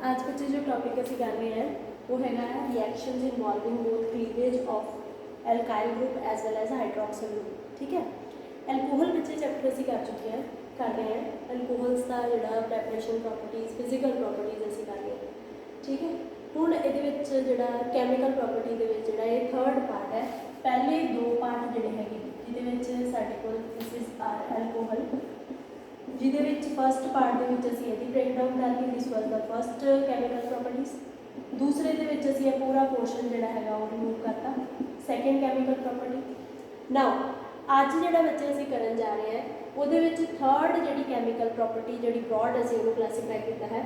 आज बच्चे जो टॉपिक असी कर रहे हैं वो है reactions involving both cleavage of alkyl group as well as hydroxyl group. ठीक है, एल्कोहल बच्चे चैप्टर असी कर रहे हैं एल्कोहल्स का जोड़ा प्रैपरेशन प्रॉपर्टीज़ फिजिकल प्रॉपर्टीज़ असी कर रहे हैं। ठीक है, हुण ये जोड़ा कैमिकल प्रॉपर्टी के जोड़ा ये थर्ड पार्ट है। पहले दो पार्ट जोड़े है जिहदे साडे कोल दिस इज आर एल्कोहल जिहदे फस्ट पार्ट के असीं इहदी ब्रेकडाउन कर ली, this was the first chemical properties. दूसरे के असीं पूरा पोर्शन जिहड़ा है वो रिमूव करता सैकेंड कैमिकल प्रॉपर्टी। नाउ अज जिहड़ा बच्चे असीं करन जा रहे हैं उहदे विच थर्ड जिहड़ी कैमिकल प्रॉपर्टी जिहड़ी ब्रॉड असीं उहनूं क्लासीफाई किया है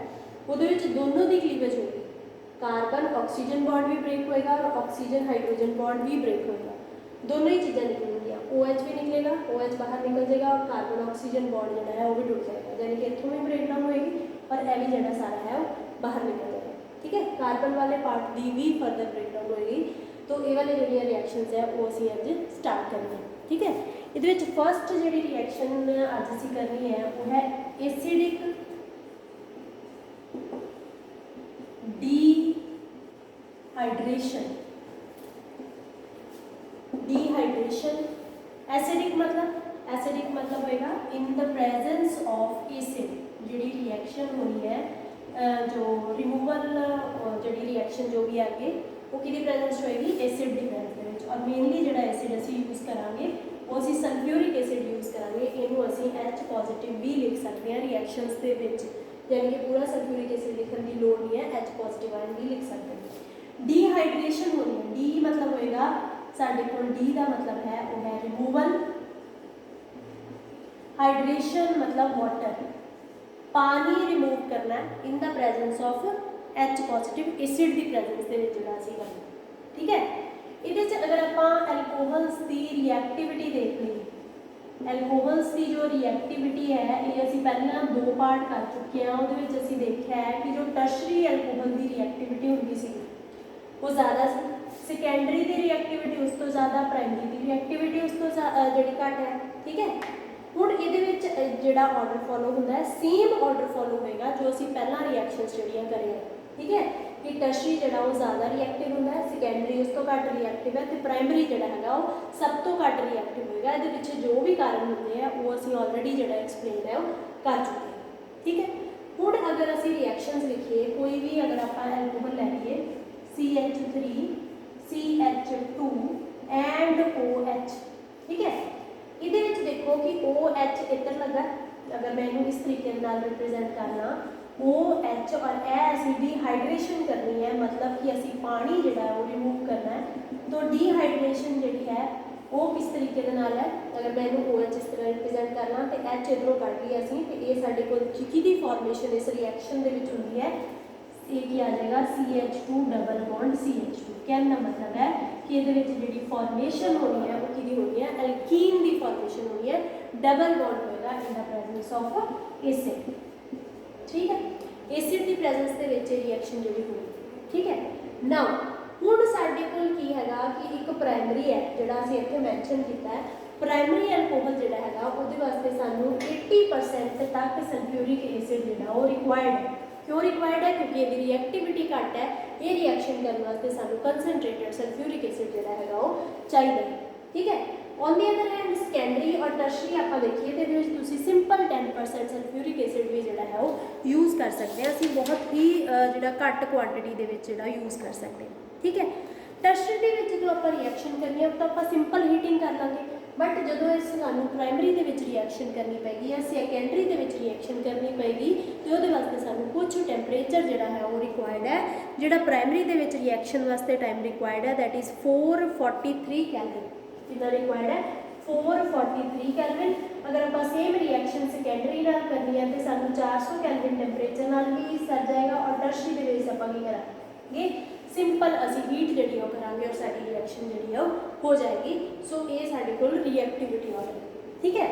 उहदे विच दोनों की क्लीवेज होगी। कार्बन ऑक्सीजन बॉन्ड भी ब्रेक होएगा और ऑक्सीजन हाइड्रोजन बॉन्ड भी ब्रेक होएगा, दोनों ही चीज़ें निकलेंगियाँ। OH भी निकलेगा, OH बाहर निकल जाएगा और कार्बन ऑक्सीजन बॉन्ड जो है वो भी टूट जाएगा, यानी कि इतों भी ब्रेकडाउन होएगी और यह भी जो सारा है वो बाहर निकल जाएगा। ठीक है, कार्बन वाले पार्ट की भी फर्दर ब्रेकडाउन होएगी। तो ये वाले जो रिएक्शंस है वो असीं अज स्टार्ट करनी है। ठीक है, ये फस्ट जी रिएक्शन अज असीं करनी है वो है एसिडिक डिहाइड्रेशन। एसिडिक मतलब होएगा in the presence of acid. जी रिएक्शन होनी है जो रिमूवल जी रिएक्शन जो भी आगे वो कि प्रेजेंस होएगी एसिड की प्रेजेंस में। और मेनली जो एसिड असी यूज़ करांगे वो असी सल्फ्यूरिक एसिड यूज़ करांगे। इनू असी H पॉजिटिव भी लिख सकते हैं रिएक्शंस के विच, यानी कि पूरा सल्फ्यूरिक एसिड लिखने की लोड़ नहीं है, H पॉजिटिव आयन भी लिख सकते हैं। डिहाइड्रेशन होनी है, डी मतलब होएगा साडे कोल डी का मतलब है वो है रिमूवल, हाइड्रेशन मतलब वाटर, पानी रिमूव करना इन the presence of H positive acid की प्रेजेंस के करना। ठीक है, ये अगर आप एल्कोहल्स की रिएक्टिविटी देख ली, एल्कोहल्स की जो रिएक्टिविटी है ये असी पहला दो पार्ट कर चुके हैं। वो असी देखा है कि जो टर्शरी एल्कोहल की रिएक्टिविटी होंगी सी वो ज़्यादा सी, सैकेंडरी की रिएक्टिविटी उस तो ज़्यादा, प्राइमरी की रिएक्टिविटी उस तो जी घट है। ठीक है, हुण ये जोड़ा ऑर्डर फॉलो होता है सेम ऑर्डर फॉलो होएगा जो असी पहला रिएक्शंस जड़ियाँ करें। ठीक है, कि टर्शरी जोड़ा वो ज़्यादा रिएक्टिव होंदा है, सैकेंडरी उस तो घट रिएक्टिव है, तो प्राइमरी जोड़ा है वो सब तो घट रिएक्टिव होएगा। ये जो भी कारण होंगे हैं वो असी ऑलरेडी जो एक्सप्लेन है वो कर चुके हैं। ठीक है, हुण अगर असी रिएक्शंस लिखिए कोई भी, अगर आप एल्कोहल लै लीए CH3 CH2 एंड OH। ठीक है, ये देखो कि OH इधर लगा, अगर मैं इन्हूं इस तरीके रिप्रेजेंट करना OH और असी डिहाइड्रेशन करनी है, मतलब कि असी पानी जो है वो रिमूव करना है। तो डिहाइड्रेशन जी है वो किस तरीके है, अगर मैं इन्हूं OH इस तरह रिप्रेजेंट करना तो H इधरों कट लिया असी, तो ये साडे कोल किहदी फॉर्मेशन इस रिएक्शन के विच होंदी है, ये की आ जाएगा CH2 डबल बॉन्ड CH2। कहने का मतलब है कि ये जी फॉर्मेशन होनी है वो कि होनी है एल्कीन की फॉर्मेशन होनी है, डबल बॉन्ड होएगा in the presence of acid. ठीक है, एसिड की प्रेजेंस के रिएक्शन जी होगी। ठीक है, नाउ हुण साडे कोल की हैगा कि एक प्राइमरी है जिहड़ा असीं इत्थे मैंशन किया है। प्राइमरी एल्कोहल जिहड़ा हैगा उहदे वास्ते सानूं 80% तक सल्फ्यूरिक एसिड जिहड़ा वो रिक्वायर्ड है। क्यों रिक्वायर्ड है? क्योंकि ये रिएक्टिविटी घट है, ये रिएक्शन करने वास्ते सानूं कंसनट्रेटेड सल्फ्यूरिक एसिड जिहड़ा हैगा वो चाहिए। ठीक है, on the other hand secondary और टर्शरी आप देखिए तो सिंपल 10% सल्फ्यूरिक एसिड भी जोड़ा है वो यूज़ कर सकते हैं, असी बहुत ही जो घट क्वांटिटी के यूज़ कर सकते हैं। ठीक है, टर्शरी जो आप रिएक्शन करनी है तो आप सिंपल हीटिंग कर लेंगे, बट जो इस सानू प्राइमरी के रिएक्शन करनी पेगी या सैकेंडरी के रिएक्शन करनी पेगी तो वो वास्ते सानू कुछ टैंपरेचर जोड़ा है वो रिक्वायर्ड है। जो प्राइमरी के रिएक्शन वास्ते टाइम रिक्वायर्ड है दैट इज़ 443 कैलविन। जितना रिक्वायर्ड है 443 कैलविन। अगर आप सेम रिएक्शन सैकेंडरी करनी है तो सानू 400 कैलविन टैंपरेचर नाल भी सर जाएगा। और टर्शरी के आप करांगे सिंपल असी हीट जी करांगे और साडी रिएक्शन जी हो जाएगी। सो ये साडे कोल रिएक्टिविटी आ जाएगी। ठीक है,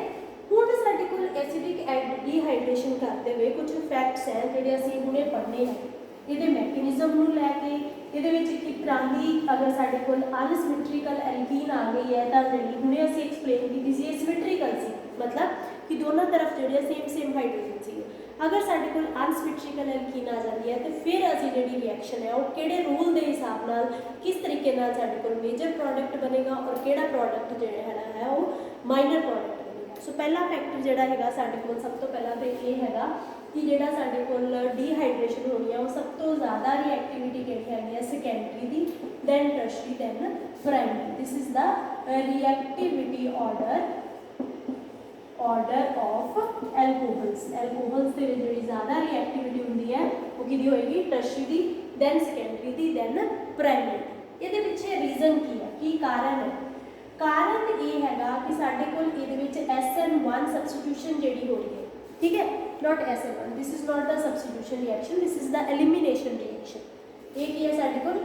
हुण साडे कोल एसिडिक डिहाइड्रेशन करते हुए कुछ फैक्ट्स हैं जिहड़े असी हुणे पढ़ने हैं। ये मैकेनिज्म नूं लैके ये किस तरह की अगर साडे कोल अनसिमेट्रिकल एल्कीन आ गई है तो जी हुणे असी एक्सप्लेन की सी सिमेट्रिकल सी, मतलब कि दोनों तरफ जो सेम हाइड्रोजन सी। अगर साडे कोल अनसिमेट्रिकल एल्कीन आ जाती है है तो फिर असी जी रिएक्शन है वो किहड़े रूल के हिसाब नाल किस तरीके नाल साडे कोल मेजर प्रोडक्ट बनेगा और किहड़ा प्रोडक्ट जिहड़ा है वो माइनर प्रोडक्ट बनेगा। सो पहला फैक्टर जिहड़ा हैगा साडे कोल सब तो पहला तो ये हैगा कि जिहड़ा साडे कोल डीहाइड्रेशन होनी है वो सब तो ज़्यादा रिएक्टिविटी किहड़ी हैगी है सैकेंडरी दी, then tertiary, then primary. This is the reactivity order of alcohols. Alcohols के जी ज़्यादा रिएक्टिविटी होंगी है वो कि होएगी टर्शरी दी, दैन सैकेंडरी दी, दैन प्राइमरी। ये पिछे रीजन की है, की कारण है? कारण ये हैगा कि साडे कोल इहदे विच SN1 सबस्टिट्यूशन जिहड़ी हो रही है, ठीक है, not SN1, this is not the substitution reaction, this is the elimination reaction. ये की है साडे कोल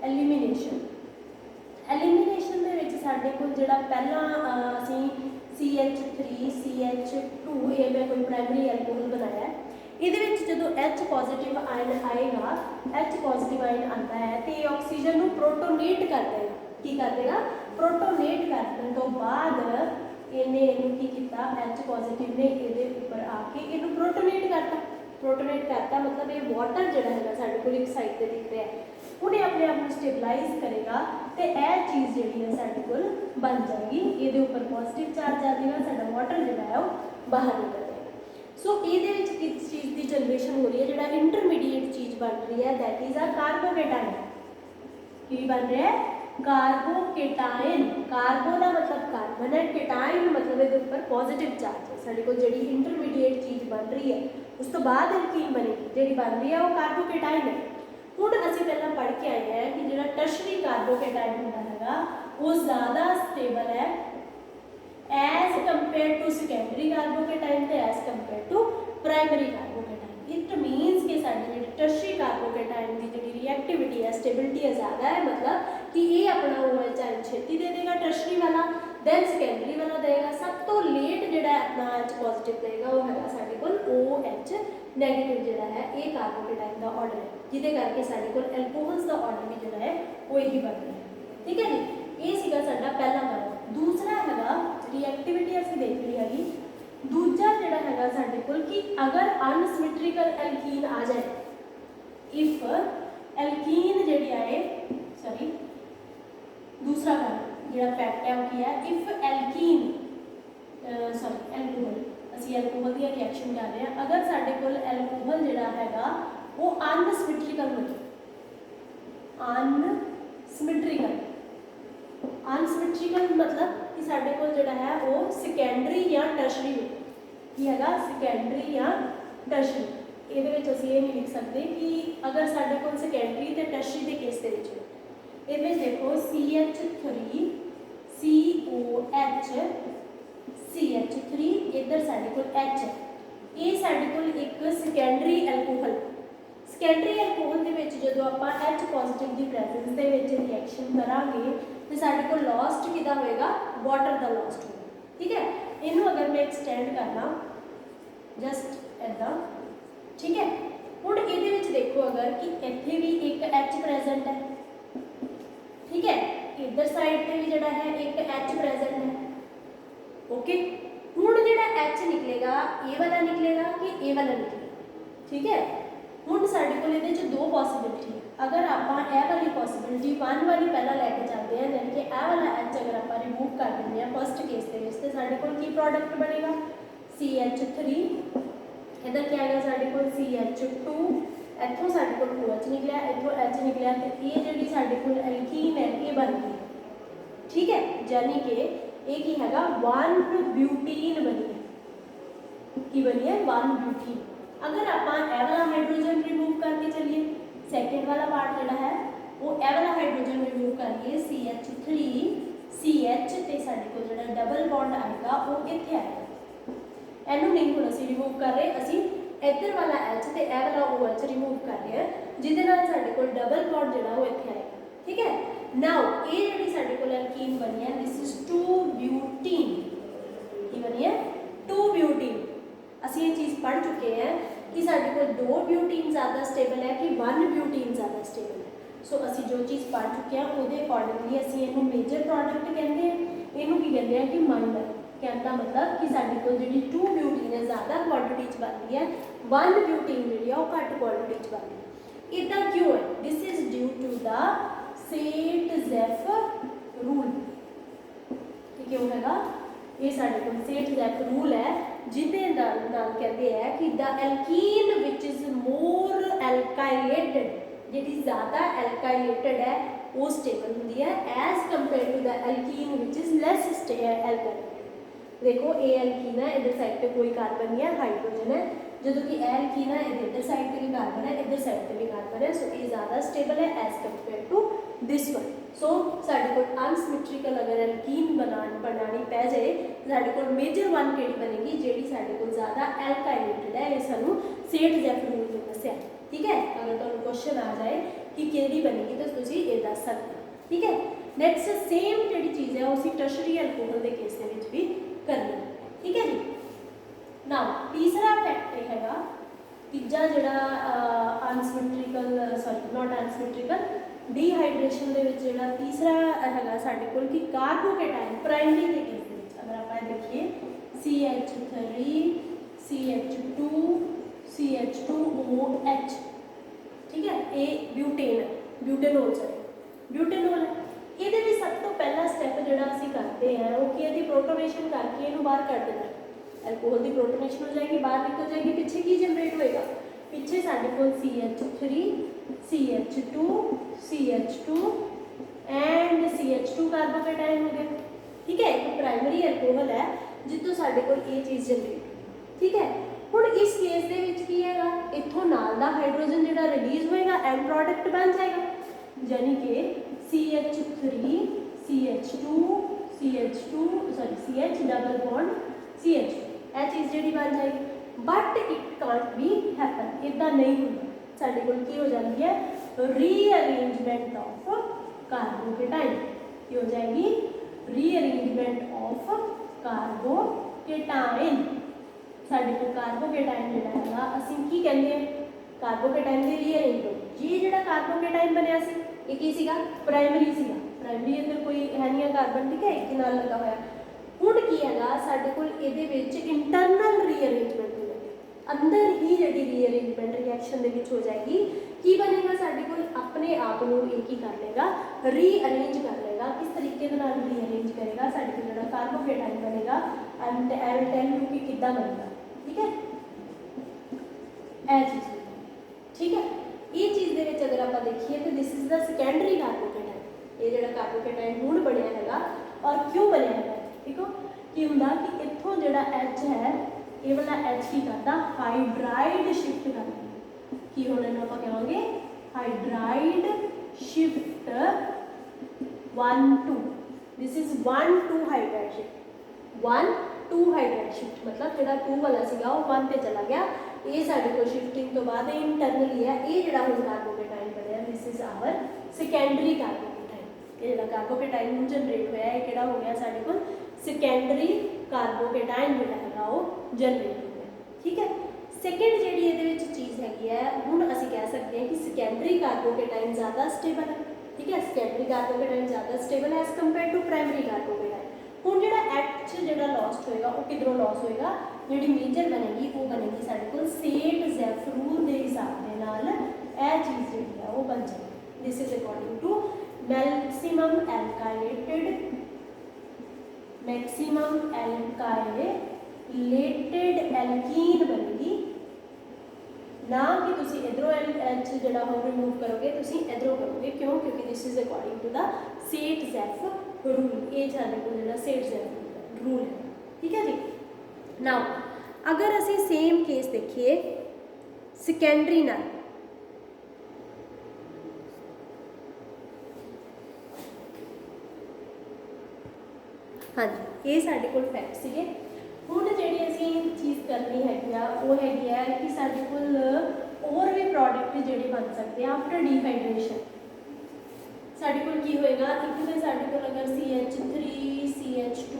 एलिमिनेशन। एलिमिनेशन दे विच साडे कोल जिहड़ा पहला असीं CH3 CH2 ये मैं कोई प्राइमरी एल्कोहल बनाया है, ये जो H पॉजिटिव आयन आएगा, H पॉजिटिव आयन आता है तो ये ऑक्सीजन को प्रोटोनेट कर देगा। की कर देगा? प्रोटोनेट करने तो बाद इन्हें की किया, H पॉजिटिव ने ये उपर आके इनू प्रोटोनेट करता। प्रोटोनेट करता मतलब ये वाटर जोड़ा है साढ़े को एक साइड पर दिख रहा है, उन्हें अपने आप को स्टेबलाइज करेगा तो यह चीज़ जी है साढ़े को बन जाएगी। ये उपर पॉजिटिव चार्ज आ जाएगा, साडा वाटर जोड़ा है वो बाहर निकल जाएगा। सो ये किस चीज़ की जनरेशन हो रही है, जो इंटरमीडिएट चीज़ बन रही है, दैट इज अ कार्बोकेटाइन। की बन रहा है? कार्बोकेटाइन। कार्बो का मतलब कार्बन है, केटाइन मतलब ये उपर पॉजिटिव चार्ज है। साढ़े को जी इंटरमीडिएट चीज़ बन रही है उस तो बाद एल्कीन बनेगी, जी बन रही है वो कार्बोकेटाइन है। हुण असीं पहला पढ़ के आए हैं कि जो टर्शरी कार्बोकेटाइन होता है वो ज़्यादा स्टेबल है as compare to secondary carbocation तो as compare to primary carbocation. It means कि साडी जी टर्शरी कार्बोकेटाइन की जी रिएक्टिविटी है, स्टेबिलिटी है ज़्यादा है, मतलब कि ये अपना OH आयन छेती दे देगा टर्शरी वाला, दैन सैकेंडरी वाला देगा। सब तो लेट जो अपना H पॉजिटिव देगा वो है साढ़े को OH नैगेटिव जोड़ा है। ये कार्बोकेटाइन का ऑर्डर है जिदे करके साढ़े को एल्कोहल्स का ऑर्डर भी जोड़ा है वो यही बन रहा है। ठीक है जी, ये सीगा साडा पहला कारण। दूसरा हैगा रिएक्टिविटी असीं देख ली हैगी। दूजा जोड़ा हैगा साडे कोल कि अगर अनसिमेट्रिकल एल्कीन आ जाए, इफ एल्कीन जी आए, सॉरी दूसरा कारण जो फैक्ट है वो है इफ एल्कीन सॉरी एल्कोहल, असीं एल्कोहल की रिएक्शन कर रहे हैं, अगर साडे कोल एल्कोहल जिहड़ा हैगा वो अनसिमेट्रिकल हो जाए। अनसिमेट्रिकल मतलब कि साडे कोल जिहड़ा है वो सैकेंडरी या टर्शरी हो, की हैगा सैकेंडरी या टर्शरी। ये नहीं लिख सकते कि अगर साडे कोल सैकेंडरी तो टर्शरी के केस के ये देखो CH3 COH CH3 इधर साडे कोल H है, ये साडे कोल एक सैकेंडरी एल्कोहल। सैकेंडरी एल्कोहल के विच जदों आपां H पॉजिटिव की प्रेजेंस के विच रिएक्शन करांगे तो साडे कोल लॉस्ट किदा होएगा, वाटर का लॉस्ट होगा। ठीक है, इनू अगर मैं एक्सटेंड करना जस्ट इदा, ठीक है, हुण इहदे विच देखो अगर कि इत्थे भी एक H प्रेजेंट है, ठीक है, इधर साइड पे भी जड़ा है एक H प्रेजेंट है। ओके, हुण जड़ा H निकलेगा ये वाला निकलेगा कि ये वाला निकलेगा। ठीक है, हुण साडे कोल इहदे च दो पॉसिबिलिटी है। अगर आपां ए वाली पॉसिबिलिटी 1 वाली पहला लैके चलते हैं, यानी कि ए वाला H अगर आपां रिमूव कर देंगे फर्स्ट केस के विच ते साडे कोल की प्रोडक्ट बनेगा CH3, इधर क्या आएगा साडे कोल CH2, इत्थों साडे कोल OH निकलिया, इत्थों H निकलिया, तो ये जिहड़ी साडे कोल एल्कीन है ये बन गई। ठीक है, यानी कि ये की हैगा 1 ब्यूटीन बनी है। की बनी है 1 ब्यूटीन। अगर आपां ए वाला हाइड्रोजन रिमूव करके चलिए, सैकेंड वाला पार्ट जिहड़ा है वो ए वाला हाइड्रोजन रिमूव करिए CH3 CH ते साडे कोल जिहड़ा डबल बॉन्ड आएगा वो इत्थे आएगा। इनू नहीं हुण असीं रिमूव कर रहे, असीं इधर वाला H ते ए वाला OH रिमूव कर रहे हैं जिहदे नाल साडे कोल डबल बॉन्ड जिहड़ा वो इत्थे आएगा। ठीक है, नाउ ये जिहड़ी साडे कोल एल्कीन बनी है दिस इज 2 ब्यूटीन। की बनी है 2 ब्यूटीन। असीं ये चीज़ पढ़ चुके हैं कि साडे कोल 2 ब्यूटीन ज़्यादा स्टेबल है कि 1 ब्यूटीन ज़्यादा स्टेबल है। सो असीं जो चीज़ पढ़ चुके हैं वो अकॉर्डिंगली असीं इहनूं मेजर प्रोडक्ट कहते हैं, इहनूं की कहते हैं कि माइनर। कहने का मतलब कि साडे कोल जिहड़ी 2 ब्यूटीन है ज़्यादा क्वांटिटी बन रही है, 1 ब्यूटीन जिहड़ी है वो घट क्वांटिटी बन रही है। Due to the Saytzeff rule. क्यों हैगा ये साढ़े को सेट-ज़ेफ रूल है जिहदे नाल कहते हैं कि the alkene which is more alkylated, जिहड़ी ज़्यादा एल्काइलेटेड है वो स्टेबल होंदी है as compare to the alkene which is less alkylated. देखो ए एल्कीन है, इधर साइड पे कोई कार्बन नहीं है, हाइड्रोजन है, जो कि ए एल्कीन है इधर साइड पे भी कार्बन है, इधर साइड पे भी कार्बन है। सो ये ज़्यादा स्टेबल है as compare to this one. So साढ़े को अनसिमेट्रिकल अगर एल्कीन बनानी पै जाए साढ़े को मेजर वन केड़ी बनेगी जिहड़ी साढ़े को ज़्यादा एल्काइलेटेड है। ये सानू सेट-ज़ेफ रूल ने दस्सिया, ठीक है। अगर तुहानू क्वेश्चन आ जाए कि केड़ी बनेगी तो तुसीं ये दस सकते हो, ठीक है। नैक्सट सेम जिहड़ी चीज़ है उसी टर्शरी अल्कोहल के केस दे विच भी करनी, ठीक है जी। नाउ तीसरा फैक्ट ये हैगा, तीजा जिहड़ा unsymmetrical sorry not unsymmetrical dehydration दे विच जिहड़ा तीसरा हैगा साडे कोल कि कार्बोकेटाइन प्राइमरी के केस दे विच अगर आपां देखिए CH3 CH2 CH2OH, ठीक है। ये ब्यूटेन है, ब्यूटेनोल सॉरी ब्यूटेनोल है। ये भी सब तो पहला स्टैप जो असी करते हैं वो कि यदि प्रोटोनेशन करके इनू बाहर कर देना, एल्कोहल की प्रोटोनेशन हो जाएगी, बाहर निकल जाएगी। पिछे की जनरेट होएगा, पिछे साढ़े को CH3 CH2 CH2 and CH2 carbocation हो गया, ठीक है। एक प्राइमरी एल्कोहल है जितों साढ़े को ये चीज़ जनरेट, ठीक है। हुण इस केस दे विच की हैगा, इत्थों नाल दा हाइड्रोजन जिहड़ा रिलीज होएगा एंड प्रोडक्ट बन जाएगा, यानी कि CH3 CH2 sorry CH double bond CH, यह चीज़ जिहड़ी बन जाएगी। But it can't be happen, इदा नहीं होता। साडे कोल की हो जाती है रीअरेंजमेंट ऑफ कार्बोकेटाइन, की हो जाएगी रीअरेंजमेंट ऑफ कार्बोकेटाइन। साडे कोल कार्बोकेटाइन जिहड़ा हैगा असीं की कहंदे हैं, कार्बोकेटाइन की रीअरेंजमेंट। ये जिहड़ा कार्बोकेटाइन बनिया सी ये की सीगा, प्राइमरी सीगा, प्राइमरी इधर कोई है नहीं कार्बन, ठीक है, एक नाल लगा होया। हुण की हैगा साडे कोल इहदे विच इंटरनल रीअरेंजमेंट हो जाएगी, अंदर ही जिहड़ी रीअरेंजमेंट रिएक्शन दे विच हो जाएगी। की बनेगा साडे कोल अपने आप नूं ये की कर लेगा, रीअरेंज कर लेगा। किस तरीके दे नाल रीअरेंज करेगा, साडे कोल जिहड़ा कार्बोकेटाइन बनेगा and I will tell you कि किद्दां बनेगा, ठीक है। ए चीज़, ठीक है। ये चीज़ दे विच अगर आप देखिए तो this is the secondary carbocation. ये जिहड़ा कार्बोकेटाइन हुण बनिया हैगा और क्यों बनिया हैगा, देखो की हुंदा कि इत्थों जिहड़ा H है ये वाला H की करता हाइड्राइड शिफ्ट करता, की हुण इहनूं आपां कहांगे hydride shift 1 2। This is 1 2 hydride shift, 1 2 hydride shift मतलब जिहड़ा 2 वाला सीगा वो 1 पे चला गया। ये साडे को शिफ्टिंग तो बाद इंटरनली है। ये जिहड़ा हुण कार्बोकेटाइन बनिया this is our secondary carbocation. ये जिहड़ा कार्बोकेटाइन हुण जनरेट होया है किहड़ा हो गया साडे कोल सेकेंडरी कार्बोकेटाइन जिहड़ा हैगा वो जनरेट हो गया, ठीक है। सैकेंड जिहड़ी इहदे विच चीज़ हैगी है हुण असीं कह सकते हैं कि सेकेंडरी कार्बोकेटाइन ज़्यादा स्टेबल है, ठीक है। सेकेंडरी कार्बोकेटाइन ज़्यादा स्टेबल है as compare to primary carbocation. हुण जिहड़ा H जिहड़ा लॉस्ट होएगा वो किधरों लॉस होएगा, जिहड़ी मेजर बनेगी वो बनेगी साडे कोल सेट-ज़ेफ रूल के हिसाब के नाल यह चीज़ जिहड़ी है वो बन जाएगी। This is according to maximum alkylated alkene बनेगी, ना कि तुसी इधरों H जिहड़ा हो रिमूव करोगे, तुसी इधरों करोगे। क्यों? क्योंकि this is according to the Saytzeff rule. ये साडे कोल जिहड़ा सेट-ज़ेफ रूल है, ठीक है जी। नाउ अगर असी सेम केस देखिए सेकेंडरी नाल, हाँ जी ये साडे कोल फैक्ट सीगे। हुण जिहड़ी असी चीज़ करनी हैगी आ वो हैगी है कि साडे कोल और भी प्रोडक्ट जिहड़े बन सकते हैं आफ्टर डिहाइड्रेशन। साडे कोल की होएगा, एक तो साडे कोल अगर CH3 CH2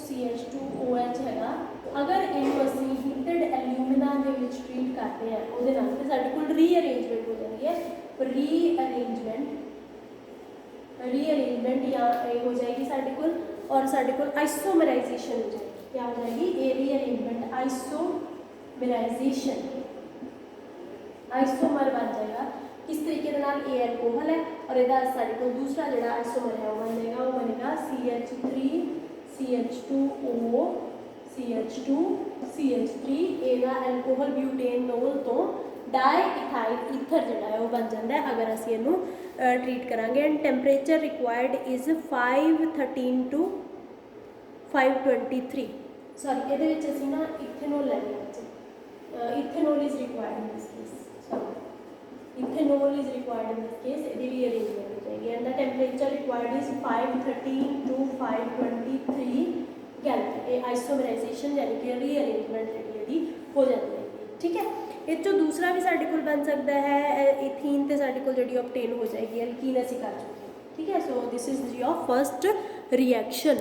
CH2OH हैगा, अगर इनू असी हीटेड एल्यूमिना दे विच ट्रीट करते हैं उहदे नाल ते साडे कोल रीअरेंजमेंट हो जाती है। रीअरेंजमेंट या हो जाएगी साडे कोल, और साडे कोल आइसोमराइजेशन हो जाएगी। क्या हो जाएगी? ए रीअरेंजमेंट आइसोमराइजेशन, आइसोमर बन जाएगा। किस तरीके के नाल ए एल्कोहल है और इहदा साडे कोल दूसरा जिहड़ा आइसोमर है वो बनेगा CH3 CH2O CH2 CH3 ਇਹਦਾ ਐਲਕੋਹਲ ਬਿਊਟੇਨੋਲ ਤੋਂ डाईइथाइल ईथर जिहड़ा है वो बन जाता है अगर असीं इहनूं ट्रीट करांगे। And temperature required is 513 to 523 sorry इहदे विच असीं ना इथेनॉल लैणे आ ethanol is required in this case sorry ethanol is required in this case इहदी रीअरेंजमेंट हो जाएगी। And the temperature required is 513 to 523 kelvin. ये आइसोमराइजेशन यानी कि रीअरेंजमेंट जिहड़ी इहदी हो जाती है। ठीक है, इस चो दूसरा भी साडे कोल बन सकता है इथीन तो साडे कोल जिहड़ी ऑब्टेन हो जाएगी एल्कीन असीं कर चुके हैं। ठीक है, so this is your first reaction.